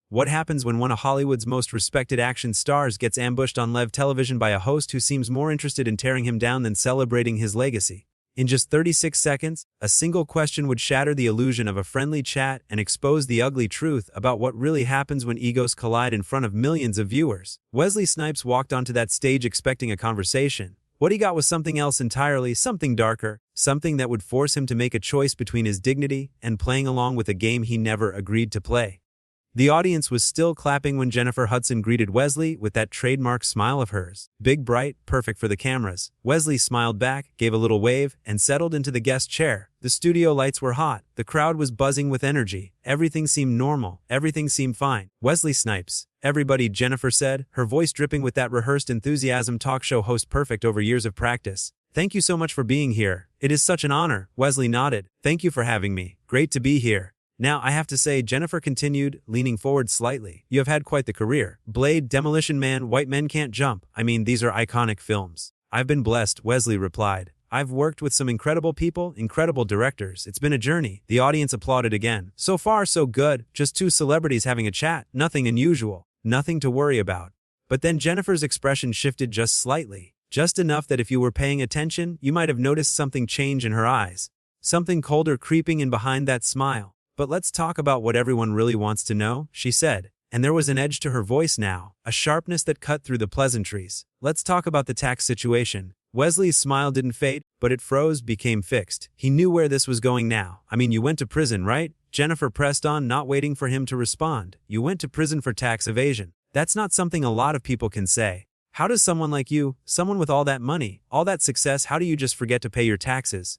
What happens when one of Hollywood's most respected action stars gets ambushed on live television by a host who seems more interested in tearing him down than celebrating his legacy? In just 36 seconds, a single question would shatter the illusion of a friendly chat and expose the ugly truth about what really happens when egos collide in front of millions of viewers. Wesley Snipes walked onto that stage expecting a conversation. What he got was something else entirely, something darker, something that would force him to make a choice between his dignity and playing along with a game he never agreed to play. The audience was still clapping when Jennifer Hudson greeted Wesley with that trademark smile of hers. Big, bright, perfect for the cameras. Wesley smiled back, gave a little wave, and settled into the guest chair. The studio lights were hot. The crowd was buzzing with energy. Everything seemed normal. Everything seemed fine. Wesley Snipes. Everybody, Jennifer said, her voice dripping with that rehearsed enthusiasm talk show host perfect over years of practice. Thank you so much for being here. It is such an honor. Wesley nodded. Thank you for having me. Great to be here. Now, I have to say, Jennifer continued, leaning forward slightly. You have had quite the career. Blade, Demolition Man, White Men Can't Jump. I mean, these are iconic films. I've been blessed, Wesley replied. I've worked with some incredible people, incredible directors. It's been a journey. The audience applauded again. So far, so good. Just two celebrities having a chat. Nothing unusual. Nothing to worry about. But then Jennifer's expression shifted just slightly. Just enough that if you were paying attention, you might have noticed something change in her eyes. Something colder creeping in behind that smile. But let's talk about what everyone really wants to know, she said. And there was an edge to her voice now, a sharpness that cut through the pleasantries. Let's talk about the tax situation. Wesley's smile didn't fade, but it froze, became fixed. He knew where this was going now. I mean, you went to prison, right? Jennifer pressed on, not waiting for him to respond. You went to prison for tax evasion. That's not something a lot of people can say. How does someone like you, someone with all that money, all that success, how do you just forget to pay your taxes?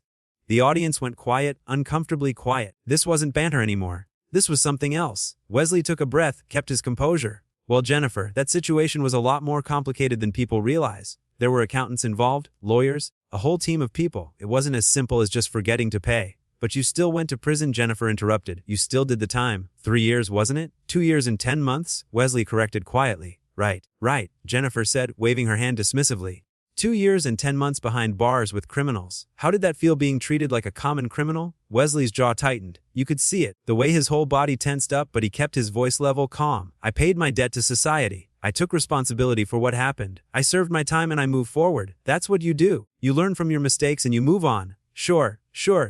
The audience went quiet, uncomfortably quiet. This wasn't banter anymore. This was something else. Wesley took a breath, kept his composure. Well, Jennifer, that situation was a lot more complicated than people realize. There were accountants involved, lawyers, a whole team of people. It wasn't as simple as just forgetting to pay. But you still went to prison, Jennifer interrupted. You still did the time. 3 years, wasn't it? 2 years and 10 months? Wesley corrected quietly. Right, Jennifer said, waving her hand dismissively. 2 years and 10 months behind bars with criminals. How did that feel, being treated like a common criminal? Wesley's jaw tightened. You could see it, the way his whole body tensed up, but he kept his voice level, calm. I paid my debt to society. I took responsibility for what happened. I served my time and I moved forward. That's what you do. You learn from your mistakes and you move on. Sure,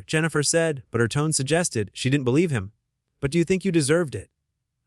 Jennifer said, but her tone suggested she didn't believe him. But do you think you deserved it?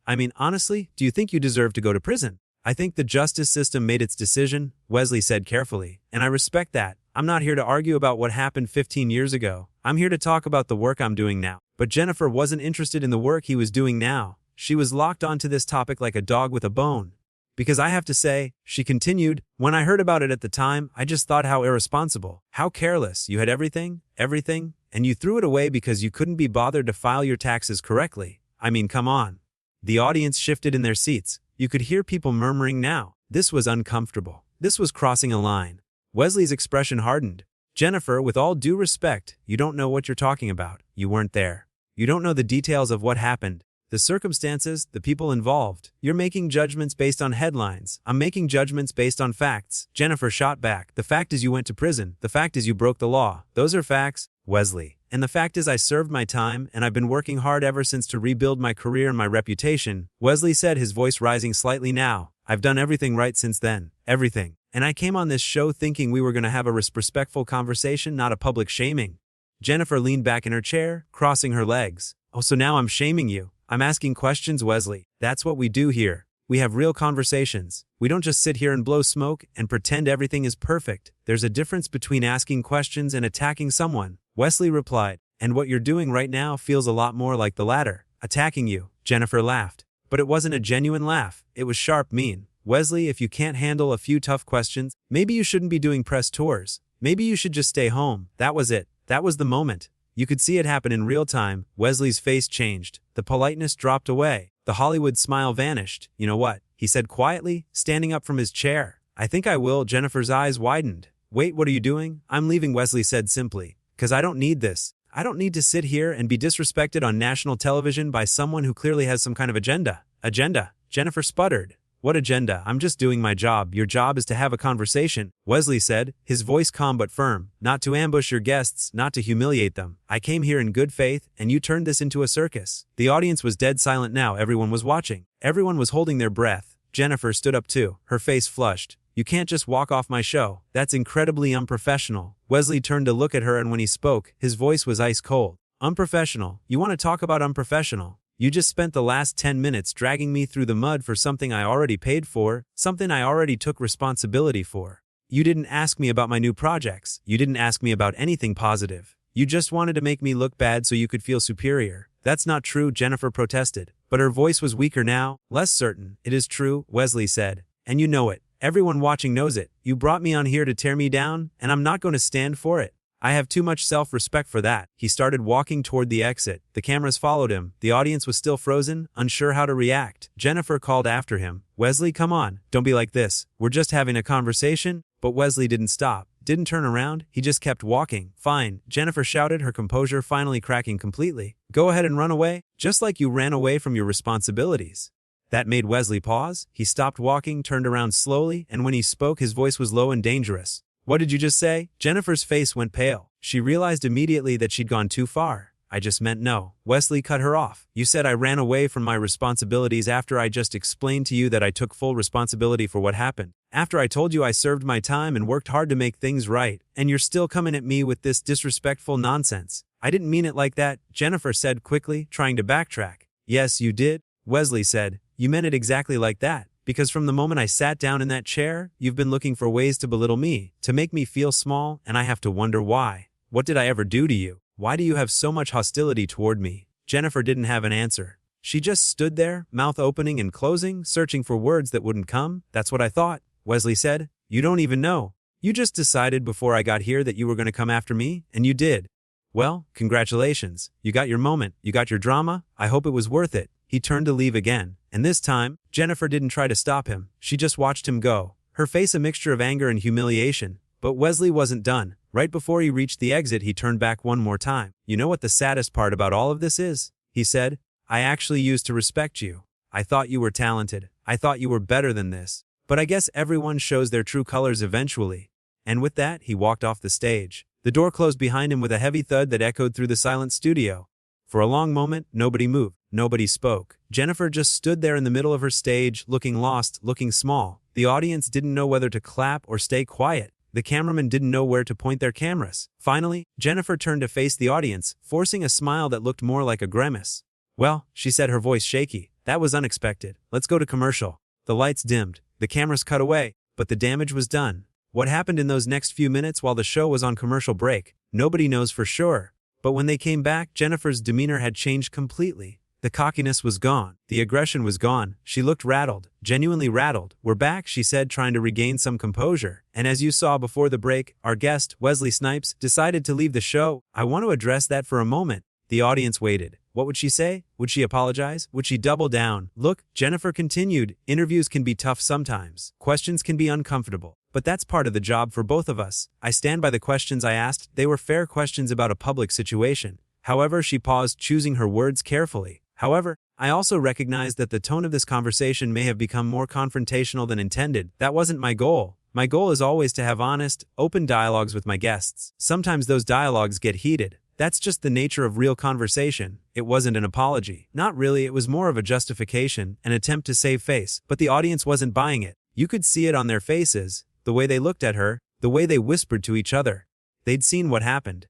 I mean, honestly, do you think you deserve to go to prison? I think the justice system made its decision, Wesley said carefully, and I respect that. I'm not here to argue about what happened 15 years ago. I'm here to talk about the work I'm doing now. But Jennifer wasn't interested in the work he was doing now. She was locked onto this topic like a dog with a bone. Because I have to say, she continued, when I heard about it at the time, I just thought how irresponsible, how careless. You had everything, and you threw it away because you couldn't be bothered to file your taxes correctly. I mean, come on. The audience shifted in their seats. You could hear people murmuring now. This was uncomfortable. This was crossing a line. Wesley's expression hardened. Jennifer, with all due respect, you don't know what you're talking about. You weren't there. You don't know the details of what happened. The circumstances, the people involved. You're making judgments based on headlines. I'm making judgments based on facts. Jennifer shot back. The fact is you went to prison. The fact is you broke the law. Those are facts, Wesley. And the fact is I served my time, and I've been working hard ever since to rebuild my career and my reputation, Wesley said, his voice rising slightly now. I've done everything right since then. Everything. And I came on this show thinking we were going to have a respectful conversation, not a public shaming. Jennifer leaned back in her chair, crossing her legs. Oh, so now I'm shaming you. I'm asking questions, Wesley. That's what we do here. We have real conversations. We don't just sit here and blow smoke and pretend everything is perfect. There's a difference between asking questions and attacking someone. Wesley replied, and what you're doing right now feels a lot more like the latter. Attacking you. Jennifer laughed. But it wasn't a genuine laugh. It was sharp, mean. Wesley, if you can't handle a few tough questions, maybe you shouldn't be doing press tours. Maybe you should just stay home. That was it. That was the moment. You could see it happen in real time. Wesley's face changed. The politeness dropped away. The Hollywood smile vanished. You know what? He said quietly, standing up from his chair. I think I will. Jennifer's eyes widened. Wait, what are you doing? I'm leaving, Wesley said simply. Because I don't need this. I don't need to sit here and be disrespected on national television by someone who clearly has some kind of agenda. Agenda? Jennifer sputtered. What agenda? I'm just doing my job. Your job is to have a conversation, Wesley said, his voice calm but firm. Not to ambush your guests, not to humiliate them. I came here in good faith, and you turned this into a circus. The audience was dead silent now. Everyone was watching. Everyone was holding their breath. Jennifer stood up too, her face flushed. You can't just walk off my show. That's incredibly unprofessional. Wesley turned to look at her, and when he spoke, his voice was ice cold. Unprofessional? You want to talk about unprofessional? You just spent the last 10 minutes dragging me through the mud for something I already paid for, something I already took responsibility for. You didn't ask me about my new projects. You didn't ask me about anything positive. You just wanted to make me look bad so you could feel superior. That's not true, Jennifer protested. But her voice was weaker now, less certain. It is true, Wesley said. And you know it. Everyone watching knows it. You brought me on here to tear me down, and I'm not going to stand for it. I have too much self-respect for that. He started walking toward the exit. The cameras followed him. The audience was still frozen, unsure how to react. Jennifer called after him. Wesley, come on. Don't be like this. We're just having a conversation. But Wesley didn't stop. Didn't turn around. He just kept walking. Fine, Jennifer shouted, her composure finally cracking completely. Go ahead and run away, just like you ran away from your responsibilities. That made Wesley pause. He stopped walking, turned around slowly, and when he spoke, his voice was low and dangerous. What did you just say? Jennifer's face went pale. She realized immediately that she'd gone too far. I just meant no. Wesley cut her off. You said I ran away from my responsibilities after I just explained to you that I took full responsibility for what happened. After I told you I served my time and worked hard to make things right, and you're still coming at me with this disrespectful nonsense. I didn't mean it like that, Jennifer said quickly, trying to backtrack. Yes, you did, Wesley said. You meant it exactly like that. Because from the moment I sat down in that chair, you've been looking for ways to belittle me, to make me feel small, and I have to wonder why. What did I ever do to you? Why do you have so much hostility toward me? Jennifer didn't have an answer. She just stood there, mouth opening and closing, searching for words that wouldn't come. That's what I thought, Wesley said. You don't even know. You just decided before I got here that you were going to come after me, and you did. Well, congratulations. You got your moment. You got your drama. I hope it was worth it. He turned to leave again, and this time, Jennifer didn't try to stop him. She just watched him go, her face a mixture of anger and humiliation. But Wesley wasn't done. Right before he reached the exit, he turned back one more time. You know what the saddest part about all of this is? He said. I actually used to respect you. I thought you were talented. I thought you were better than this. But I guess everyone shows their true colors eventually. And with that, he walked off the stage. The door closed behind him with a heavy thud that echoed through the silent studio. For a long moment, nobody moved. Nobody spoke. Jennifer just stood there in the middle of her stage, looking lost, looking small. The audience didn't know whether to clap or stay quiet. The cameramen didn't know where to point their cameras. Finally, Jennifer turned to face the audience, forcing a smile that looked more like a grimace. Well, she said, her voice shaky. That was unexpected. Let's go to commercial. The lights dimmed. The cameras cut away, but the damage was done. What happened in those next few minutes while the show was on commercial break? Nobody knows for sure. But when they came back, Jennifer's demeanor had changed completely. The cockiness was gone. The aggression was gone. She looked rattled, genuinely rattled. We're back, she said, trying to regain some composure. And as you saw before the break, our guest, Wesley Snipes, decided to leave the show. I want to address that for a moment. The audience waited. What would she say? Would she apologize? Would she double down? Look, Jennifer continued, interviews can be tough sometimes. Questions can be uncomfortable. But that's part of the job for both of us. I stand by the questions I asked. They were fair questions about a public situation. However, she paused, choosing her words carefully. However, I also recognize that the tone of this conversation may have become more confrontational than intended. That wasn't my goal. My goal is always to have honest, open dialogues with my guests. Sometimes those dialogues get heated. That's just the nature of real conversation. It wasn't an apology. Not really, it was more of a justification, an attempt to save face. But the audience wasn't buying it. You could see it on their faces, the way they looked at her, the way they whispered to each other. They'd seen what happened.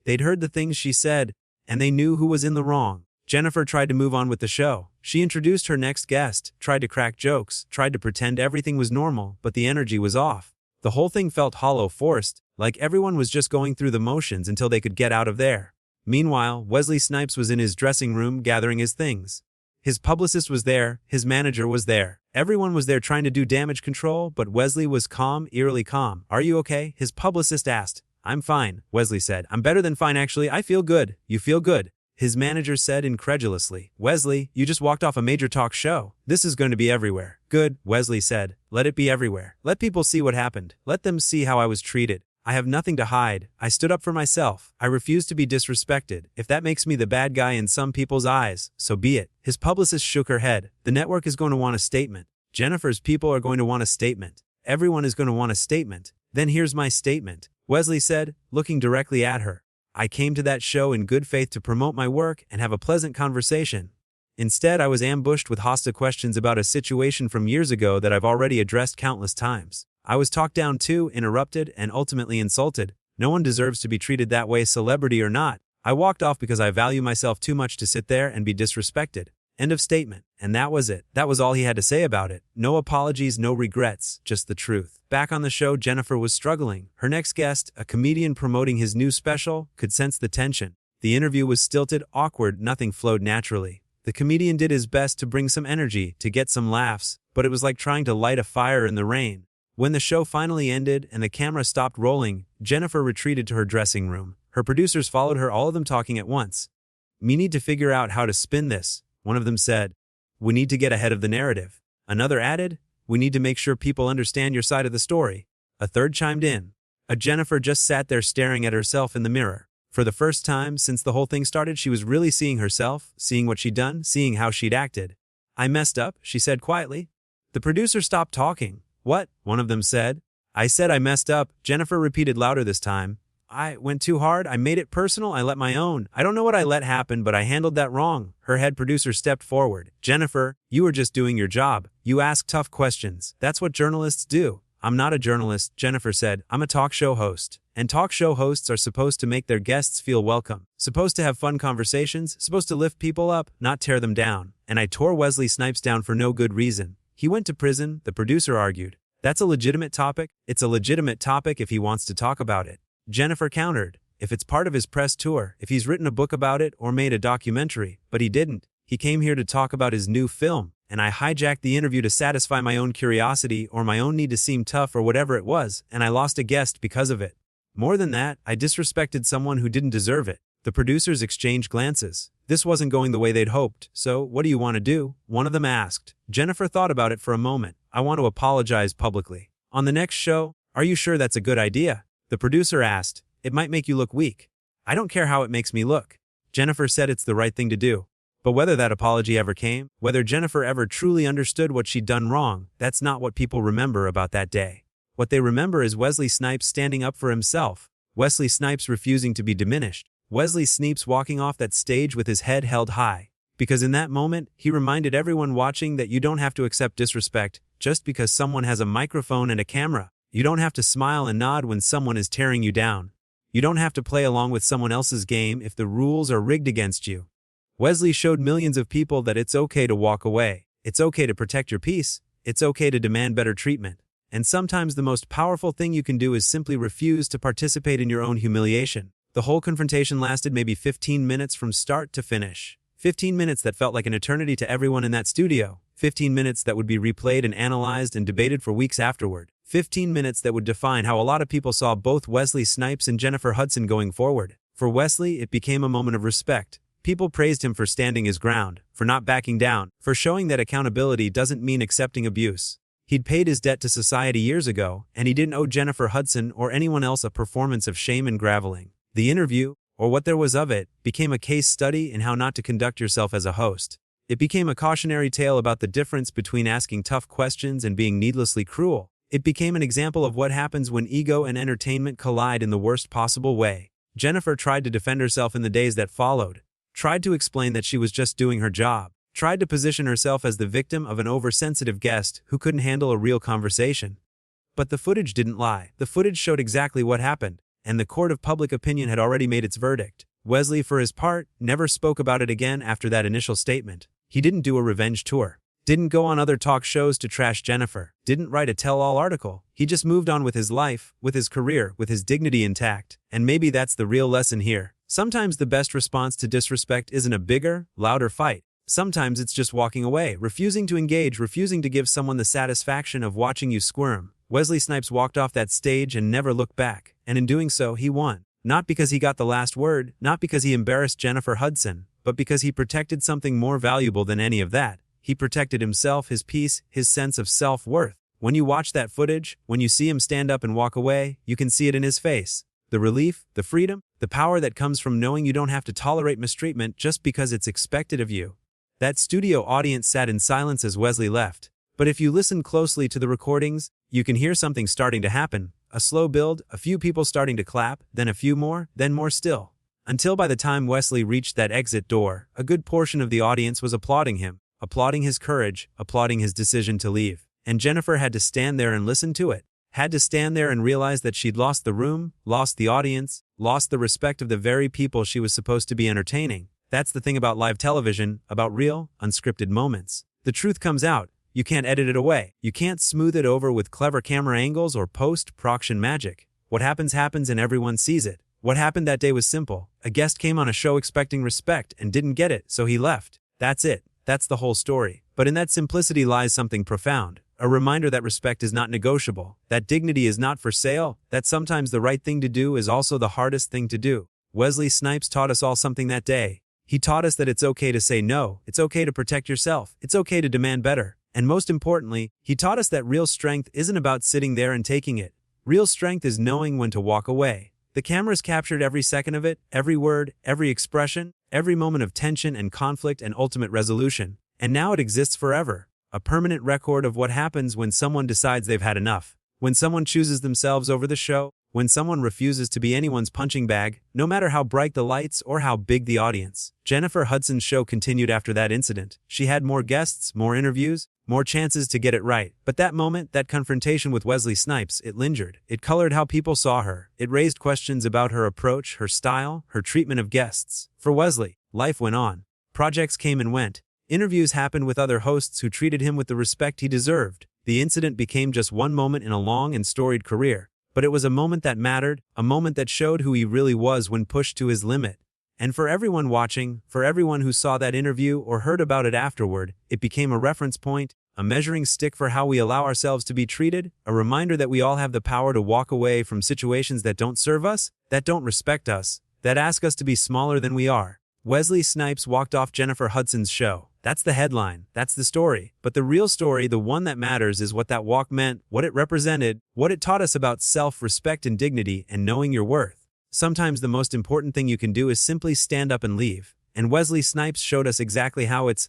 They'd heard the things she said, and they knew who was in the wrong. Jennifer tried to move on with the show. She introduced her next guest, tried to crack jokes, tried to pretend everything was normal, but the energy was off. The whole thing felt hollow, forced, like everyone was just going through the motions until they could get out of there. Meanwhile, Wesley Snipes was in his dressing room gathering his things. His publicist was there, his manager was there. Everyone was there trying to do damage control, but Wesley was calm, eerily calm. Are you okay? His publicist asked. I'm fine, Wesley said. I'm better than fine actually, I feel good. You feel good? His manager said incredulously. Wesley, you just walked off a major talk show. This is going to be everywhere. Good, Wesley said. Let it be everywhere. Let people see what happened. Let them see how I was treated. I have nothing to hide. I stood up for myself. I refuse to be disrespected. If that makes me the bad guy in some people's eyes, so be it. His publicist shook her head. The network is going to want a statement. Jennifer's people are going to want a statement. Everyone is going to want a statement. Then here's my statement, Wesley said, looking directly at her. I came to that show in good faith to promote my work and have a pleasant conversation. Instead, I was ambushed with hostile questions about a situation from years ago that I've already addressed countless times. I was talked down to, interrupted, and ultimately insulted. No one deserves to be treated that way, celebrity or not. I walked off because I value myself too much to sit there and be disrespected. End of statement. And that was it. That was all he had to say about it. No apologies, no regrets, just the truth. Back on the show, Jennifer was struggling. Her next guest, a comedian promoting his new special, could sense the tension. The interview was stilted, awkward, nothing flowed naturally. The comedian did his best to bring some energy, to get some laughs, but it was like trying to light a fire in the rain. When the show finally ended and the camera stopped rolling, Jennifer retreated to her dressing room. Her producers followed her, all of them talking at once. "We need to figure out how to spin this," one of them said. "We need to get ahead of the narrative." Another added, "We need to make sure people understand your side of the story." A third chimed in. Jennifer just sat there staring at herself in the mirror. For the first time since the whole thing started, she was really seeing herself, seeing what she'd done, seeing how she'd acted. "I messed up," she said quietly. The producer stopped talking. "What?" one of them said. "I said I messed up," Jennifer repeated louder this time. "I went too hard, I made it personal, I let my own. I don't know what I let happen, but I handled that wrong." Her head producer stepped forward. "Jennifer, you were just doing your job. You ask tough questions. That's what journalists do." "I'm not a journalist," Jennifer said. "I'm a talk show host. And talk show hosts are supposed to make their guests feel welcome. Supposed to have fun conversations, supposed to lift people up, not tear them down. And I tore Wesley Snipes down for no good reason. He went to prison," the producer argued. "That's a legitimate topic." "It's a legitimate topic if he wants to talk about it," Jennifer countered. "If it's part of his press tour, if he's written a book about it or made a documentary, but he didn't. He came here to talk about his new film, and I hijacked the interview to satisfy my own curiosity or my own need to seem tough or whatever it was, and I lost a guest because of it. More than that, I disrespected someone who didn't deserve it." The producers exchanged glances. This wasn't going the way they'd hoped. "So, what do you want to do?" one of them asked. Jennifer thought about it for a moment. "I want to apologize publicly." "On the next show?" "Are you sure that's a good idea?" The producer asked. "It might make you look weak." "I don't care how it makes me look." Jennifer said it's the right thing to do. But whether that apology ever came, whether Jennifer ever truly understood what she'd done wrong, that's not what people remember about that day. What they remember is Wesley Snipes standing up for himself. Wesley Snipes refusing to be diminished. Wesley Snipes walking off that stage with his head held high. Because in that moment, he reminded everyone watching that you don't have to accept disrespect just because someone has a microphone and a camera. You don't have to smile and nod when someone is tearing you down. You don't have to play along with someone else's game if the rules are rigged against you. Wesley showed millions of people that it's okay to walk away. It's okay to protect your peace. It's okay to demand better treatment. And sometimes the most powerful thing you can do is simply refuse to participate in your own humiliation. The whole confrontation lasted maybe 15 minutes from start to finish. 15 minutes that felt like an eternity to everyone in that studio. 15 minutes that would be replayed and analyzed and debated for weeks afterward. 15 minutes that would define how a lot of people saw both Wesley Snipes and Jennifer Hudson going forward. For Wesley, it became a moment of respect. People praised him for standing his ground, for not backing down, for showing that accountability doesn't mean accepting abuse. He'd paid his debt to society years ago, and he didn't owe Jennifer Hudson or anyone else a performance of shame and graveling. The interview, or what there was of it, became a case study in how not to conduct yourself as a host. It became a cautionary tale about the difference between asking tough questions and being needlessly cruel. It became an example of what happens when ego and entertainment collide in the worst possible way. Jennifer tried to defend herself in the days that followed, tried to explain that she was just doing her job, tried to position herself as the victim of an oversensitive guest who couldn't handle a real conversation. But the footage didn't lie. The footage showed exactly what happened, and the court of public opinion had already made its verdict. Wesley, for his part, never spoke about it again after that initial statement. He didn't do a revenge tour, didn't go on other talk shows to trash Jennifer, didn't write a tell-all article. He just moved on with his life, with his career, with his dignity intact. And maybe that's the real lesson here. Sometimes the best response to disrespect isn't a bigger, louder fight. Sometimes it's just walking away, refusing to engage, refusing to give someone the satisfaction of watching you squirm. Wesley Snipes walked off that stage and never looked back, and in doing so, he won. Not because he got the last word, not because he embarrassed Jennifer Hudson, but because he protected something more valuable than any of that. He protected himself, his peace, his sense of self-worth. When you watch that footage, when you see him stand up and walk away, you can see it in his face. The relief, the freedom, the power that comes from knowing you don't have to tolerate mistreatment just because it's expected of you. That studio audience sat in silence as Wesley left. But if you listen closely to the recordings, you can hear something starting to happen. A slow build, a few people starting to clap, then a few more, then more still. Until by the time Wesley reached that exit door, a good portion of the audience was applauding him, applauding his courage, applauding his decision to leave. And Jennifer had to stand there and listen to it. Had to stand there and realize that she'd lost the room, lost the audience, lost the respect of the very people she was supposed to be entertaining. That's the thing about live television, about real, unscripted moments. The truth comes out. You can't edit it away. You can't smooth it over with clever camera angles or post-production magic. What happens happens and everyone sees it. What happened that day was simple. A guest came on a show expecting respect and didn't get it, so he left. That's it. That's the whole story. But in that simplicity lies something profound. A reminder that respect is not negotiable, that dignity is not for sale, that sometimes the right thing to do is also the hardest thing to do. Wesley Snipes taught us all something that day. He taught us that it's okay to say no, it's okay to protect yourself, it's okay to demand better. And most importantly, he taught us that real strength isn't about sitting there and taking it. Real strength is knowing when to walk away. The cameras captured every second of it, every word, every expression, every moment of tension and conflict and ultimate resolution. And now it exists forever. A permanent record of what happens when someone decides they've had enough. When someone chooses themselves over the show. When someone refuses to be anyone's punching bag, no matter how bright the lights or how big the audience. Jennifer Hudson's show continued after that incident. She had more guests, more interviews, more chances to get it right. But that moment, that confrontation with Wesley Snipes, it lingered. It colored how people saw her. It raised questions about her approach, her style, her treatment of guests. For Wesley, life went on. Projects came and went. Interviews happened with other hosts who treated him with the respect he deserved. The incident became just one moment in a long and storied career. But it was a moment that mattered, a moment that showed who he really was when pushed to his limit. And for everyone watching, for everyone who saw that interview or heard about it afterward, it became a reference point, a measuring stick for how we allow ourselves to be treated, a reminder that we all have the power to walk away from situations that don't serve us, that don't respect us, that ask us to be smaller than we are. Wesley Snipes walked off Jennifer Hudson's show. That's the headline, that's the story. But the real story, the one that matters, is what that walk meant, what it represented, what it taught us about self-respect and dignity and knowing your worth. Sometimes the most important thing you can do is simply stand up and leave. And Wesley Snipes showed us exactly how it's